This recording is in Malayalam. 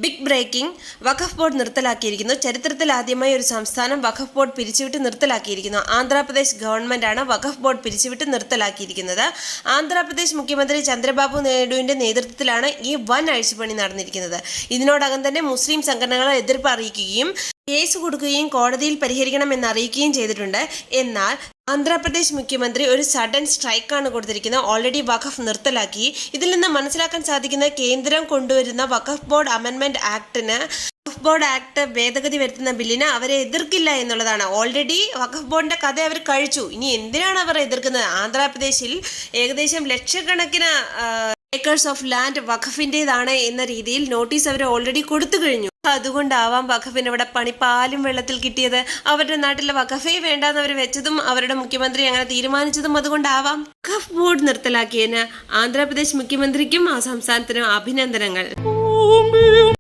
ബിഗ് ബ്രേക്കിംഗ്, വഖഫ് ബോർഡ് നിർത്തലാക്കിയിരിക്കുന്നു. ചരിത്രത്തിൽ ആദ്യമായി ഒരു സംസ്ഥാനം വഖഫ് ബോർഡ് പിരിച്ചുവിട്ട് നിർത്തലാക്കിയിരിക്കുന്നു. ആന്ധ്രാപ്രദേശ് ഗവൺമെന്റാണ് വഖഫ് ബോർഡ് പിരിച്ചുവിട്ട് നിർത്തലാക്കിയിരിക്കുന്നത്. ആന്ധ്രാപ്രദേശ് മുഖ്യമന്ത്രി ചന്ദ്രബാബു നായിഡുവിന്റെ നേതൃത്വത്തിലാണ് ഈ വൻ അഴിച്ചുപണി നടന്നിരിക്കുന്നത്. ഇതിനോടകം തന്നെ മുസ്ലിം സംഘടനകൾ എതിർപ്പ് അറിയിക്കുകയും കേസ് കൊടുക്കുകയും കോടതിയിൽ പരിഹരിക്കണമെന്ന് അറിയിക്കുകയും ചെയ്തിട്ടുണ്ട്. എന്നാൽ ആന്ധ്രാപ്രദേശ് മുഖ്യമന്ത്രി ഒരു സഡൻ സ്ട്രൈക്കാണ് കൊടുത്തിരിക്കുന്നത്. ഓൾറെഡി വഖഫ് നിർത്തലാക്കി. ഇതിൽ നിന്ന് മനസ്സിലാക്കാൻ സാധിക്കുന്ന കേന്ദ്രം കൊണ്ടുവരുന്ന വഖഫ് ബോർഡ് അമെൻമെന്റ് ആക്ടിന് വഖഫ് ബോർഡ് ആക്ട് ഭേദഗതി വരുത്തുന്ന ബില്ലിന് അവരെ എതിർക്കില്ല എന്നുള്ളതാണ്. ഓൾറെഡി വഖഫ് ബോർഡിന്റെ കഥ അവർ കഴിച്ചു. ഇനി എന്തിനാണ് അവർ എതിർക്കുന്നത്? ആന്ധ്രാപ്രദേശിൽ ഏകദേശം ലക്ഷക്കണക്കിന് ഏക്കേഴ്സ് ഓഫ് ലാൻഡ് വഖഫിൻ്റെതാണ് എന്ന രീതിയിൽ നോട്ടീസ് അവർ ഓൾറെഡി കൊടുത്തു കഴിഞ്ഞു. അതുകൊണ്ടാവാം വഖഫിന് ഇവിടെ പണിപ്പാലും വെള്ളത്തിൽ കിട്ടിയത്. അവരുടെ നാട്ടിലെ വഖഫേ വേണ്ടാന്ന് അവർ വെച്ചതും അവരുടെ മുഖ്യമന്ത്രി അങ്ങനെ തീരുമാനിച്ചതും അതുകൊണ്ടാവാം. വഖഫ് ബോർഡ് നിർത്തലാക്കിയതിന് ആന്ധ്രാപ്രദേശ് മുഖ്യമന്ത്രിക്കും ആ സംസ്ഥാനത്തിനും അഭിനന്ദനങ്ങൾ.